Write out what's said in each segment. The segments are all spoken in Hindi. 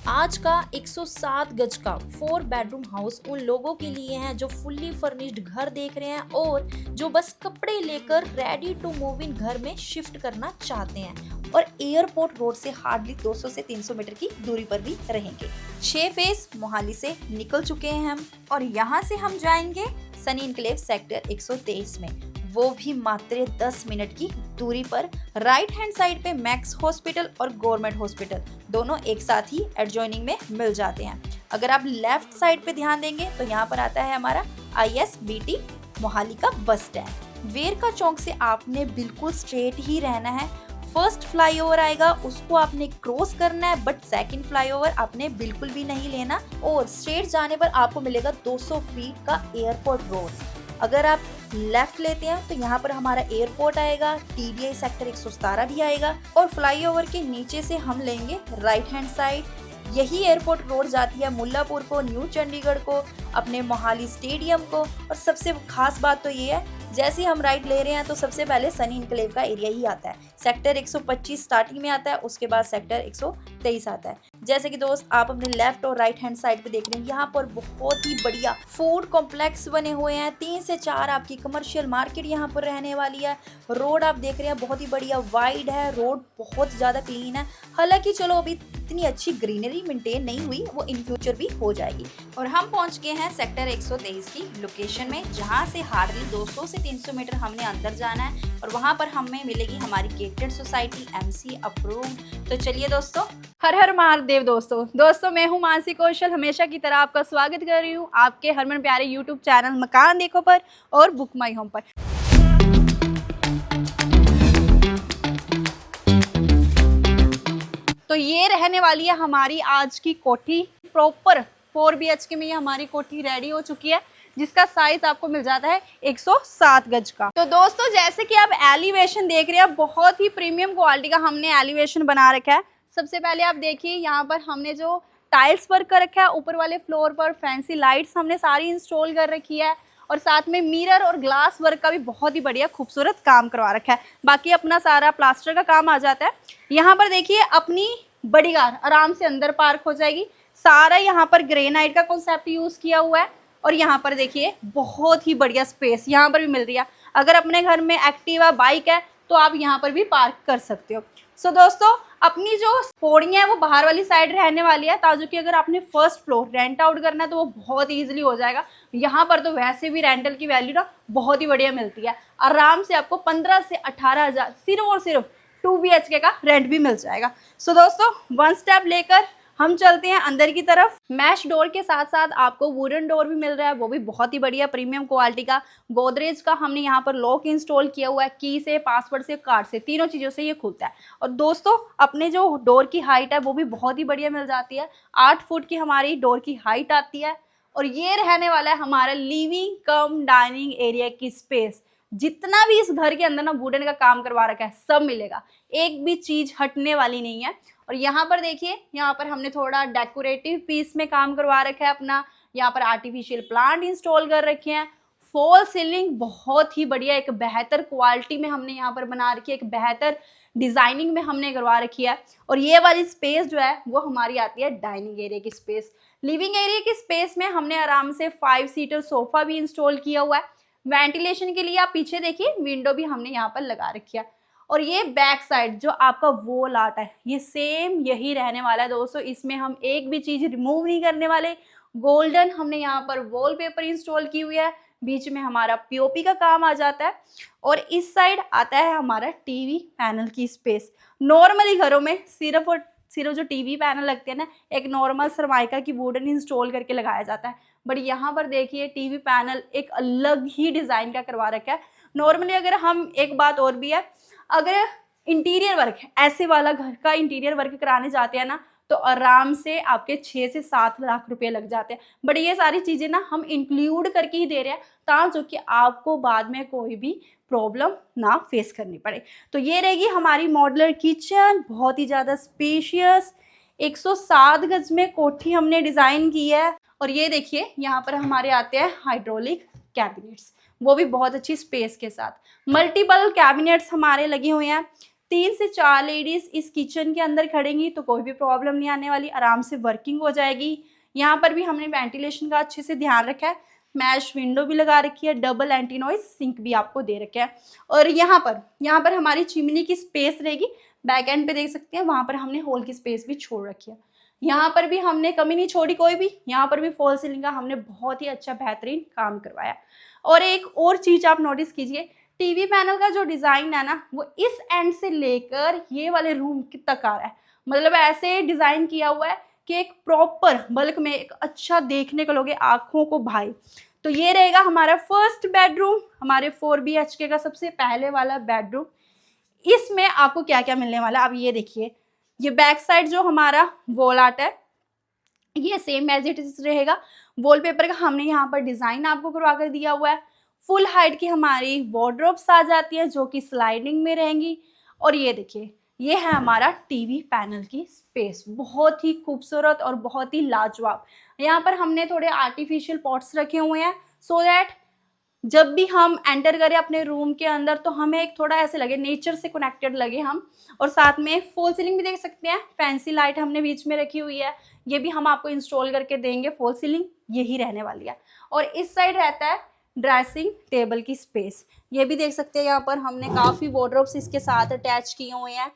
आज का 107 गज का 4 बेडरूम हाउस उन लोगों के लिए है जो फुल्ली फर्निश्ड घर देख रहे हैं और जो बस कपड़े लेकर रेडी टू मूव इन घर में शिफ्ट करना चाहते हैं और एयरपोर्ट रोड से हार्डली 200 से 300 मीटर की दूरी पर भी रहेंगे। 6 फेज मोहाली से निकल चुके हैं हम और यहाँ से हम जाएंगे सनी इनक्लेव सेक्टर 123 में, वो भी मात्र 10 मिनट की दूरी पर। राइट हैंड साइड पे मैक्स हॉस्पिटल और गवर्नमेंट हॉस्पिटल दोनों एक साथ ही एडजॉइनिंग में मिल जाते हैं। अगर आप लेफ्ट साइड पे ध्यान देंगे तो यहाँ पर आता है हमारा ISBT मोहाली का बस स्टैंड। वेरका चौक से आपने बिल्कुल स्ट्रेट ही रहना है। फर्स्ट फ्लाईओवर आएगा, उसको आपने क्रॉस करना है, बट सेकंड फ्लाईओवर आपने बिल्कुल भी नहीं लेना और स्ट्रेट जाने पर आपको मिलेगा 200 फीट का एयरपोर्ट रोड। अगर आप लेफ्ट लेते हैं तो यहाँ पर हमारा एयरपोर्ट आएगा, TDI सेक्टर 117 भी आएगा और फ्लाईओवर के नीचे से हम लेंगे राइट हैंड साइड। यही एयरपोर्ट रोड जाती है मुल्लापुर को, न्यू चंडीगढ़ को, अपने मोहाली स्टेडियम को। और सबसे खास बात तो ये है, जैसे हम राइट ले रहे हैं तो सबसे पहले सनी इनक्लेव का एरिया ही आता है। सेक्टर 125 स्टार्टिंग में आता है, उसके बाद सेक्टर 123 आता है। जैसे कि दोस्त आप अपने लेफ्ट और राइट हैंड साइड पे देख रहे हैं, यहाँ पर बहुत ही बढ़िया फूड कॉम्प्लेक्स बने हुए हैं। 3 से 4 आपकी कमर्शियल मार्केट यहाँ पर रहने वाली है। रोड आप देख रहे हैं बहुत ही बढ़िया वाइड है, रोड बहुत ज़्यादा क्लीन है। हालांकि चलो अभी इतनी अच्छी ग्रीनरी मेंटेन नहीं हुई, वो इन फ्यूचर भी हो जाएगी। और हम पहुंच गए हैं सेक्टर 123 की लोकेशन में, जहां से हार्डली 200 से 300 मीटर हमने अंदर जाना है और वहां पर हमें मिलेगी हमारी गेटेड सोसाइटी MC अप्रूव्ड। तो चलिए दोस्तों, हर हर महादेव। दोस्तों मैं हूं मानसी कौशल, हमेशा की तरह आपका स्वागत कर रही हूं आपके हरमन प्यारे YouTube चैनल मकान देखो पर और बुक माई होम पर। तो ये रहने वाली है हमारी आज की कोठी। प्रॉपर 4 BHK में ये हमारी कोठी रेडी हो चुकी है, जिसका साइज आपको मिल जाता है 107 गज का। तो दोस्तों जैसे कि आप एलिवेशन देख रहे हैं, बहुत ही प्रीमियम क्वालिटी का हमने एलिवेशन बना रखा है। सबसे पहले आप देखिए यहाँ पर हमने जो टाइल्स वर्क कर रखा है, ऊपर वाले फ्लोर पर फैंसी लाइट्स हमने सारी इंस्टॉल कर रखी है और साथ में मिरर और ग्लास वर्क का भी बहुत ही बढ़िया खूबसूरत काम करवा रखा है। बाकी अपना सारा प्लास्टर का काम आ जाता है। यहाँ पर देखिए अपनी बड़ी कार आराम से अंदर पार्क हो जाएगी। सारा यहाँ पर ग्रेनाइट का कॉन्सेप्ट यूज किया हुआ है और यहाँ पर देखिए बहुत ही बढ़िया स्पेस यहाँ पर भी मिल रही है। अगर अपने घर में एक्टिवा बाइक है तो आप यहाँ पर भी पार्क कर सकते हो। सो दोस्तों अपनी जो पौड़ियाँ है वो बाहर वाली साइड रहने वाली है, ताकि कि अगर आपने फर्स्ट फ्लोर रेंट आउट करना है तो वो बहुत ईजिली हो जाएगा। यहाँ पर तो वैसे भी रेंटल की वैल्यू ना बहुत ही बढ़िया मिलती है। आराम से आपको 15 से 18 हज़ार सिर्फ और सिर्फ 2 BHK का रेंट भी मिल जाएगा। सो दोस्तों वन स्टेप लेकर हम चलते हैं अंदर की तरफ। मैश डोर के साथ साथ आपको वुडन डोर भी मिल रहा है, वो भी बहुत ही बढ़िया प्रीमियम क्वालिटी का। गोदरेज का हमने यहाँ पर लॉक इंस्टॉल किया हुआ है, की से, पासवर्ड से, कार्ड से, तीनों चीज़ों से ये खुलता है। और दोस्तों अपने जो डोर की हाइट है वो भी बहुत ही बढ़िया मिल जाती है। 8 फुट की हमारी डोर की हाइट आती है और ये रहने वाला है हमारा लिविंग कम डाइनिंग एरिया की स्पेस। जितना भी इस घर के अंदर ना वुडन का काम करवा रखा है सब मिलेगा, एक भी चीज हटने वाली नहीं है। और यहाँ पर देखिए, यहाँ पर हमने थोड़ा डेकोरेटिव पीस में काम करवा रखा है अपना। यहाँ पर आर्टिफिशियल प्लांट इंस्टॉल कर रखे हैं। फॉल सीलिंग बहुत ही बढ़िया, एक बेहतर क्वालिटी में हमने यहाँ पर बना रखी है, एक बेहतर डिजाइनिंग में हमने करवा रखी है। और ये वाली स्पेस जो है वो हमारी आती है डाइनिंग एरिया की स्पेस। लिविंग एरिया की स्पेस में हमने आराम से 5 सीटर सोफा भी इंस्टॉल किया हुआ है। वेंटिलेशन के लिए आप पीछे देखिए विंडो भी हमने यहाँ पर लगा रखी है। और ये बैक साइड जो आपका वॉल आर्ट है ये सेम यही रहने वाला है दोस्तों, इसमें हम एक भी चीज रिमूव नहीं करने वाले। गोल्डन हमने यहाँ पर वॉलपेपर इंस्टॉल की हुई है, बीच में हमारा POP का काम आ जाता है और इस साइड आता है हमारा TV पैनल की स्पेस। नॉर्मली घरों में सिर्फ और सिर्फ जो TV पैनल लगते हैं ना, एक नॉर्मल सरमाइका की वुडन इंस्टॉल करके लगाया जाता है, बट यहाँ पर देखिए TV पैनल एक अलग ही डिजाइन का करवा रखा है। नॉर्मली अगर हम एक बात और भी है, अगर इंटीरियर वर्क ऐसे वाला घर का इंटीरियर वर्क कराने जाते हैं ना तो आराम से आपके 6 से 7 लाख रुपए लग जाते हैं, बट ये सारी चीजें ना हम इंक्लूड करके ही दे रहे हैं ताकि कि आपको बाद में कोई भी प्रॉब्लम ना फेस करनी पड़े। तो ये रहेगी हमारी मॉड्यूलर किचन, बहुत ही ज़्यादा स्पेशियस। 107 गज में कोठी हमने डिज़ाइन की है। और ये देखिए यहाँ पर हमारे आते हैं हाइड्रोलिक कैबिनेट्स, वो भी बहुत अच्छी स्पेस के साथ। मल्टीपल कैबिनेट्स हमारे लगे हुए हैं। 3 से 4 लेडीज इस किचन के अंदर खड़ेंगी तो कोई भी प्रॉब्लम नहीं आने वाली, आराम से वर्किंग हो जाएगी। यहाँ पर भी हमने वेंटिलेशन का अच्छे से ध्यान रखा है, मैश विंडो भी लगा रखी है, डबल एंटी नॉइज सिंक भी आपको दे रखे है। और यहाँ पर हमारी चिमनी की स्पेस रहेगी, बैक एंड पे देख सकते हैं वहाँ पर हमने होल की स्पेस भी छोड़ रखी है। यहाँ पर भी हमने कमी नहीं छोड़ी कोई भी, यहाँ पर भी फॉल सीलिंग का हमने बहुत ही अच्छा बेहतरीन काम करवाया। और एक और चीज आप नोटिस कीजिए, टीवी पैनल का जो डिजाइन है ना वो इस एंड से लेकर ये वाले रूम तक आ रहा है। मतलब ऐसे डिजाइन किया हुआ है कि एक प्रॉपर बल्क में एक अच्छा देखने को लोगे, आंखों को भाई। तो ये रहेगा हमारा फर्स्ट बेडरूम, हमारे 4 BHK का सबसे पहले वाला बेडरूम। इसमें आपको क्या क्या मिलने वाला है अब ये देखिए। ये बैक साइड जो हमारा वॉल आर्ट है ये सेम एज इट इज रहेगा। वॉलपेपर का हमने यहाँ पर डिजाइन आपको करवा कर दिया हुआ है। फुल हाइट की हमारी वार्डरोब्स आ जाती है जो कि स्लाइडिंग में रहेंगी। और ये देखिए ये है हमारा टीवी पैनल की स्पेस, बहुत ही खूबसूरत और बहुत ही लाजवाब। यहाँ पर हमने थोड़े आर्टिफिशियल पॉट्स रखे हुए हैं सो दैट जब भी हम एंटर करें अपने रूम के अंदर तो हमें एक थोड़ा ऐसे लगे, नेचर से कनेक्टेड लगे हम। और साथ में फॉल सीलिंग भी देख सकते हैं, फैंसी लाइट हमने बीच में रखी हुई है, ये भी हम आपको इंस्टॉल करके देंगे। फॉल सीलिंग यही रहने वाली है। और इस साइड रहता है ड्रेसिंग टेबल की स्पेस, ये भी देख सकते हैं। यहाँ पर हमने काफ़ी वार्डरोब्स इसके साथ अटैच किए हुए हैं।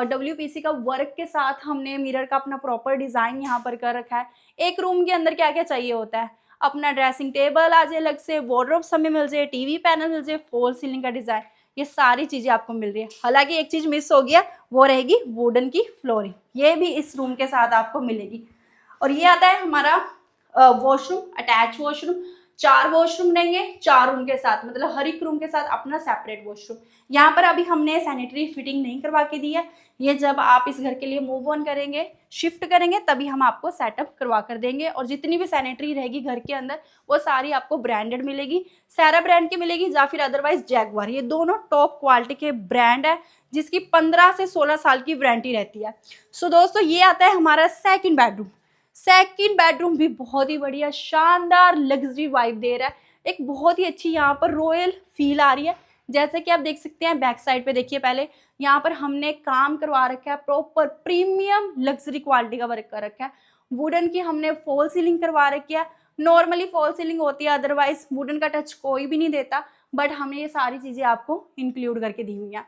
WPC का वर्क के साथ हमने मिरर का अपना प्रॉपर डिज़ाइन यहाँ पर कर रखा है। एक रूम के अंदर क्या क्या चाहिए होता है, अपना ड्रेसिंग टेबल आ जाए अलग से, वार्डरोब्स हमें मिल जाए, टीवी पैनल मिल जाए, फॉल सीलिंग का डिज़ाइन, ये सारी चीज़ें आपको मिल रही है। हालांकि एक चीज़ मिस हो गया, वो रहेगी वुडन की फ्लोरिंग, ये भी इस रूम के साथ आपको मिलेगी। और ये आता है हमारा वॉशरूम, अटैच वॉशरूम। 4 वॉशरूम रहेंगे 4 रूम के साथ, मतलब हर एक रूम के साथ अपना सेपरेट वॉशरूम। यहाँ पर अभी हमने सैनिटरी फिटिंग नहीं करवा के दी है, ये जब आप इस घर के लिए मूव ऑन करेंगे, शिफ्ट करेंगे, तभी हम आपको सेटअप करवा कर देंगे। और जितनी भी सैनिटरी रहेगी घर के अंदर वो सारी आपको ब्रांडेड मिलेगी, सैरा ब्रांड की मिलेगी या फिर अदरवाइज जैगवार, ये दोनों टॉप क्वालिटी के ब्रांड है जिसकी 15 से 16 साल की वारंटी रहती है। सो दोस्तों ये आता है हमारा सेकंड बेडरूम। सेकंड बेडरूम भी बहुत ही बढ़िया शानदार लग्जरी वाइब दे रहा है, एक बहुत ही अच्छी यहाँ पर रॉयल फील आ रही है। जैसे कि आप देख सकते हैं बैक साइड पे देखिए, पहले यहाँ पर हमने काम करवा रखा है, प्रॉपर प्रीमियम लग्जरी क्वालिटी का वर्क कर रखा है। वुडन की हमने फॉल सीलिंग करवा रखी है, नॉर्मली फॉल सीलिंग होती है, अदरवाइज वुडन का टच कोई भी नहीं देता, बट हमने ये सारी चीजें आपको इंक्लूड करके दी हुई हैं।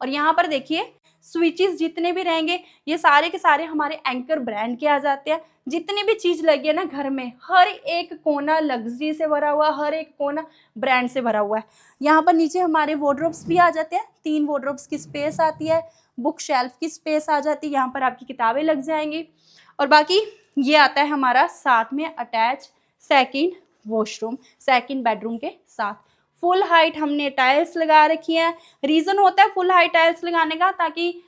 और यहाँ पर देखिए स्विचेस जितने भी रहेंगे ये सारे के सारे हमारे एंकर ब्रांड के आ जाते हैं। जितनी भी चीज लगी है ना घर में, हर एक कोना लग्जरी से भरा हुआ, हर एक कोना ब्रांड से भरा हुआ है। यहाँ पर नीचे हमारे वार्डरोब्स भी आ जाते हैं, 3 वार्डरोब्स की स्पेस आती है, बुक शेल्फ की स्पेस आ जाती है, यहाँ पर आपकी किताबें लग जाएंगी। और बाकी ये आता है हमारा साथ में attach second washroom, second bedroom के साथ। फुल हाइट हमने टाइल्स लगा रखी है। रीजन होता है फुल हाइट टाइल्स लगाने का ताकि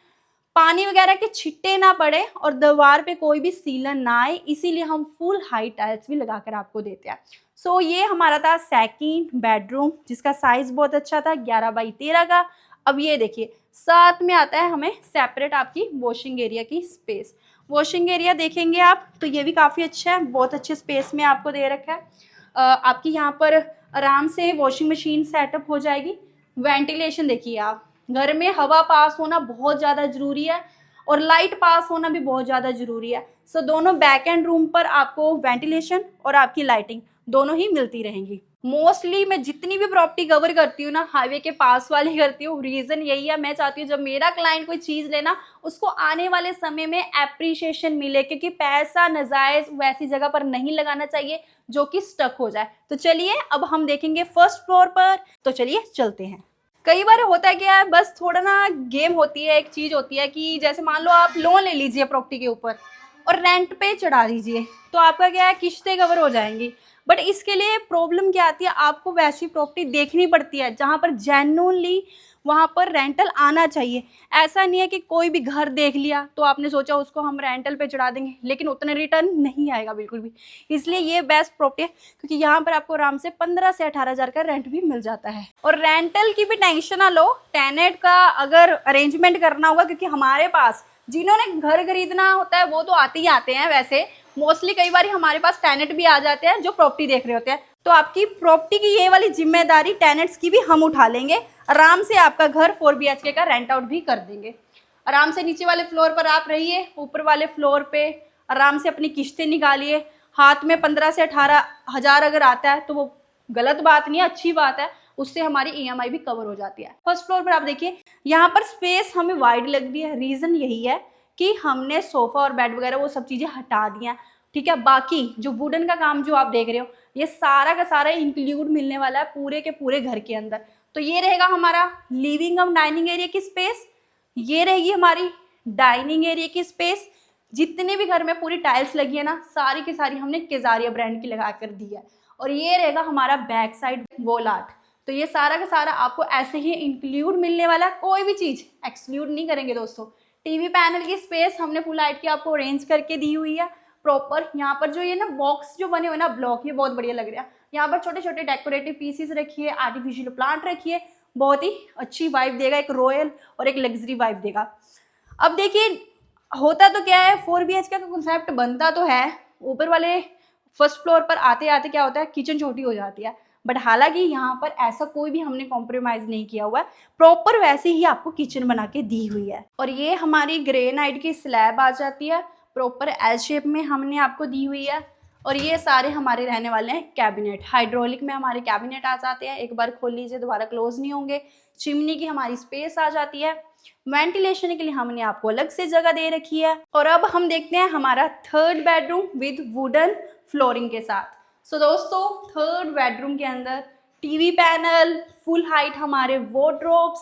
पानी वगैरह के छिट्टे ना पड़े और दीवार पे कोई भी सीलन ना आए, इसीलिए हम फुल हाइट टाइल्स भी लगाकर आपको देते हैं। सो ये हमारा था सेकंड बेडरूम जिसका साइज बहुत अच्छा था 11x13 का। अब ये देखिए साथ में आता है हमें सेपरेट आपकी वॉशिंग एरिया की स्पेस। वॉशिंग एरिया देखेंगे आप तो ये भी काफ़ी अच्छा है, बहुत अच्छे स्पेस में आपको दे रखा है। आपकी यहाँ पर आराम से वॉशिंग मशीन सेटअप हो जाएगी। वेंटिलेशन देखिए आप, घर में हवा पास होना बहुत ज़्यादा ज़रूरी है और लाइट पास होना भी बहुत ज़्यादा ज़रूरी है। सो दोनों बैक एंड रूम पर आपको वेंटिलेशन और आपकी लाइटिंग दोनों ही मिलती रहेंगी। मोस्टली मैं जितनी भी प्रॉपर्टी कवर करती हूँ ना हाईवे के पास वाली करती हूँ, रीज़न यही है, मैं चाहती हूँ जब मेरा क्लाइंट कोई चीज़ लेना उसको आने वाले समय में एप्रिशिएशन मिले, क्योंकि पैसा नाजायज़ वैसी जगह पर नहीं लगाना चाहिए जो कि स्टक हो जाए। तो चलिए अब हम देखेंगे फर्स्ट फ्लोर पर, तो चलिए चलते हैं। कई बार होता है क्या है, बस थोड़ा ना गेम होती है, एक चीज़ होती है कि जैसे मान लो आप लोन ले लीजिए प्रॉपर्टी के ऊपर और रेंट पे चढ़ा दीजिए तो आपका क्या है किश्तें कवर हो जाएंगी। बट इसके लिए प्रॉब्लम क्या आती है, आपको वैसी प्रॉपर्टी देखनी पड़ती है जहाँ पर जेन्युइनली वहाँ पर रेंटल आना चाहिए। ऐसा नहीं है कि कोई भी घर देख लिया तो आपने सोचा उसको हम रेंटल पे चढ़ा देंगे लेकिन उतना रिटर्न नहीं आएगा बिल्कुल भी। इसलिए ये बेस्ट प्रॉपर्टी है क्योंकि यहाँ पर आपको आराम से 15 से 18 हज़ार का रेंट भी मिल जाता है। और रेंटल की भी टेंशन ना लो, टेनेंट का अगर अरेंजमेंट करना होगा, क्योंकि हमारे पास जिन्होंने घर खरीदना होता है वो तो आते ही आते हैं, वैसे मोस्टली कई बार हमारे पास टेनेंट भी आ जाते हैं जो प्रॉपर्टी देख रहे होते हैं, तो आपकी प्रॉपर्टी की ये वाली जिम्मेदारी टेनेंट्स की भी हम उठा लेंगे। आराम से आपका घर 4 BHK का रेंट आउट भी कर देंगे। आराम से नीचे वाले फ्लोर पर आप रहिए, ऊपर वाले फ्लोर पे आराम से अपनी किश्तें निकालिए। हाथ में 15 से 18 हज़ार अगर आता है तो वो गलत बात नहीं है, अच्छी बात है, उससे हमारी EMI भी कवर हो जाती है। फर्स्ट फ्लोर पर आप देखिए, यहाँ पर स्पेस हमें वाइड लग रही है। रीज़न यही है कि हमने सोफ़ा और बेड वगैरह वो सब चीज़ें हटा दी हैं, ठीक है। बाकी जो वुडन का काम जो आप देख रहे हो, ये सारा का सारा इंक्लूड मिलने वाला है पूरे के पूरे घर के अंदर। तो ये रहेगा हमारा लिविंग और डाइनिंग एरिया की स्पेस, ये रहेगी हमारी डाइनिंग एरिया की स्पेस। जितने भी घर में पूरी टाइल्स लगी है ना, सारी की सारी हमने केजारिया ब्रांड की लगा कर दी है। और ये रहेगा हमारा बैक साइड वॉल आर्ट। तो ये सारा का सारा आपको ऐसे ही इंक्लूड मिलने वाला है, कोई भी चीज़ एक्सक्लूड नहीं करेंगे दोस्तों। टीवी पैनल की स्पेस हमने फुल हाइट की आपको अरेंज करके दी हुई है प्रॉपर। यहाँ पर जो ये ना बॉक्स जो बने हुए ना ब्लॉक, ये बहुत बढ़िया लग रहा है। यहाँ पर छोटे छोटे डेकोरेटिव पीसेस रखिए, आर्टिफिशियल प्लांट रखिए, बहुत ही अच्छी वाइब देगा, एक रॉयल और एक लग्जरी वाइब देगा। अब देखिए होता तो क्या है, 4 BHK का कंसेप्ट बनता तो है, ऊपर वाले फर्स्ट फ्लोर पर आते आते क्या होता है, किचन छोटी हो जाती है। बट हालांकि यहाँ पर ऐसा कोई भी हमने कॉम्प्रोमाइज़ नहीं किया हुआ है, प्रॉपर वैसे ही आपको किचन बना के दी हुई है। और ये हमारी ग्रेनाइट की स्लैब आ जाती है, प्रॉपर एल शेप में हमने आपको दी हुई है। और ये सारे हमारे रहने वाले हैं कैबिनेट, हाइड्रोलिक में हमारे कैबिनेट आ जाते हैं, एक बार खोल लीजिए दोबारा क्लोज नहीं होंगे। चिमनी की हमारी स्पेस आ जाती है, वेंटिलेशन के लिए हमने आपको अलग से जगह दे रखी है। और अब हम देखते हैं हमारा third bedroom with wooden flooring के साथ। सो दोस्तों, थर्ड बेडरूम के अंदर टीवी पैनल, फुल हाइट हमारे वॉर्डरोब्स,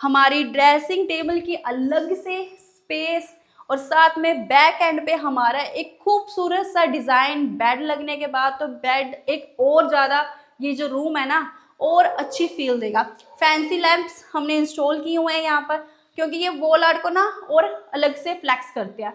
हमारी ड्रेसिंग टेबल की अलग से स्पेस, और साथ में बैक एंड पे हमारा एक खूबसूरत सा डिज़ाइन बेड लगने के बाद तो बेड एक और ज़्यादा ये जो रूम है ना और अच्छी फील देगा। फैंसी लैंप्स हमने इंस्टॉल किए हुए हैं यहाँ पर, क्योंकि ये वॉल आर्ट को ना और अलग से फ्लैक्स करते हैं।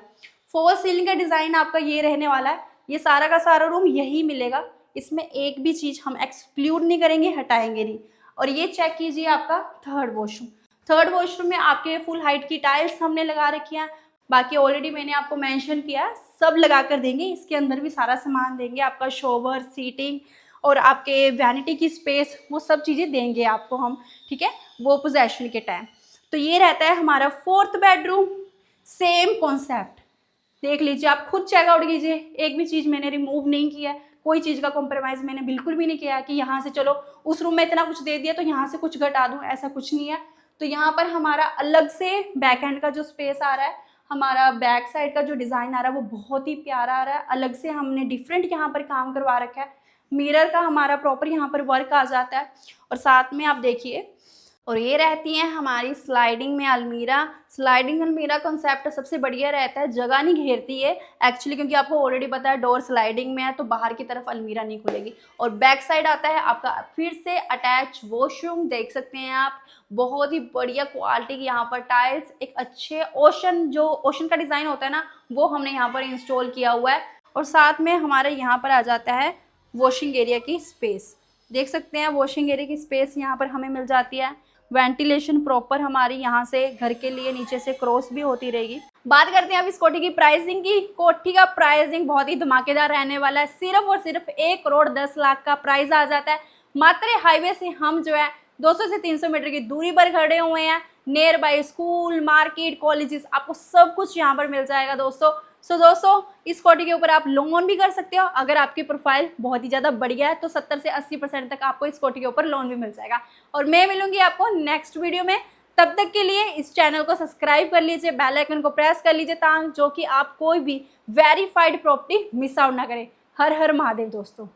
फॉल सीलिंग का डिज़ाइन आपका ये रहने वाला है। ये सारा का सारा रूम यही मिलेगा, इसमें एक भी चीज़ हम एक्सक्लूड नहीं करेंगे, हटाएंगे नहीं। और ये चेक कीजिए आपका थर्ड वॉशरूम। थर्ड वॉशरूम में आपके फुल हाइट की टाइल्स हमने लगा रखी हैं। बाकी ऑलरेडी मैंने आपको मेंशन किया, सब लगा कर देंगे, इसके अंदर भी सारा सामान देंगे, आपका शॉवर, सीटिंग और आपके वैनिटी की स्पेस, वो सब चीज़ें देंगे आपको हम, ठीक है, वो पोजेशन के टाइम। तो ये रहता है हमारा फोर्थ बेडरूम। सेम कॉन्सेप्ट देख लीजिए, आप खुद चेकआउट कीजिए, एक भी चीज़ मैंने रिमूव नहीं किया है, कोई चीज़ का कॉम्प्रोमाइज़ मैंने बिल्कुल भी नहीं किया कि यहाँ से चलो उस रूम में इतना कुछ दे दिया तो यहाँ से कुछ घटा दूँ, ऐसा कुछ नहीं है। तो यहाँ पर हमारा अलग से बैक एंड का जो स्पेस आ रहा है, हमारा बैक साइड का जो डिज़ाइन आ रहा है वो बहुत ही प्यारा आ रहा है। अलग से हमने डिफरेंट यहाँ पर काम करवा रखा है, मिरर का हमारा प्रॉपर यहाँ पर वर्क आ जाता है। और साथ में आप देखिए, और ये रहती है हमारी स्लाइडिंग में अलमीरा। स्लाइडिंग अलमीरा कॉन्सेप्ट सबसे बढ़िया रहता है, जगह नहीं घेरती है एक्चुअली, क्योंकि आपको ऑलरेडी पता है डोर स्लाइडिंग में है तो बाहर की तरफ अलमीरा नहीं खुलेगी। और बैक साइड आता है आपका फिर से अटैच वॉशरूम, देख सकते हैं आप, बहुत ही बढ़िया क्वालिटी की यहाँ पर टाइल्स, एक अच्छे ओशन का डिज़ाइन होता है ना, वो हमने यहाँ पर इंस्टॉल किया हुआ है। और साथ में हमारे यहाँ पर आ जाता है वॉशिंग एरिया की स्पेस, देख सकते हैं वॉशिंग एरिया की स्पेस यहाँ पर हमें मिल जाती है। वेंटिलेशन प्रॉपर हमारी यहाँ से घर के लिए नीचे से क्रॉस भी होती रहेगी। बात करते हैं अब इस कोठी की प्राइसिंग की। कोठी का प्राइसिंग बहुत ही धमाकेदार रहने वाला है, सिर्फ और सिर्फ 1,10,00,000 का प्राइस आ जाता है। मात्र हाईवे से हम जो है 200 से 300 मीटर की दूरी पर खड़े हुए हैं। Near by school, market, colleges, आपको सब कुछ यहाँ पर मिल जाएगा दोस्तों। सो दोस्तों, इस कोठी के ऊपर आप लोन भी कर सकते हो, अगर आपकी प्रोफाइल बहुत ही ज़्यादा बढ़िया है तो 70 से 80% तक आपको इस कोठी के ऊपर लोन भी मिल जाएगा। और मैं मिलूंगी आपको नेक्स्ट वीडियो में, तब तक के लिए इस चैनल को सब्सक्राइब कर लीजिए, बेल आइकन को प्रेस कर लीजिए, ताकि जो कि आप कोई भी वेरीफाइड प्रॉपर्टी मिस आउट ना करें। हर हर महादेव दोस्तों।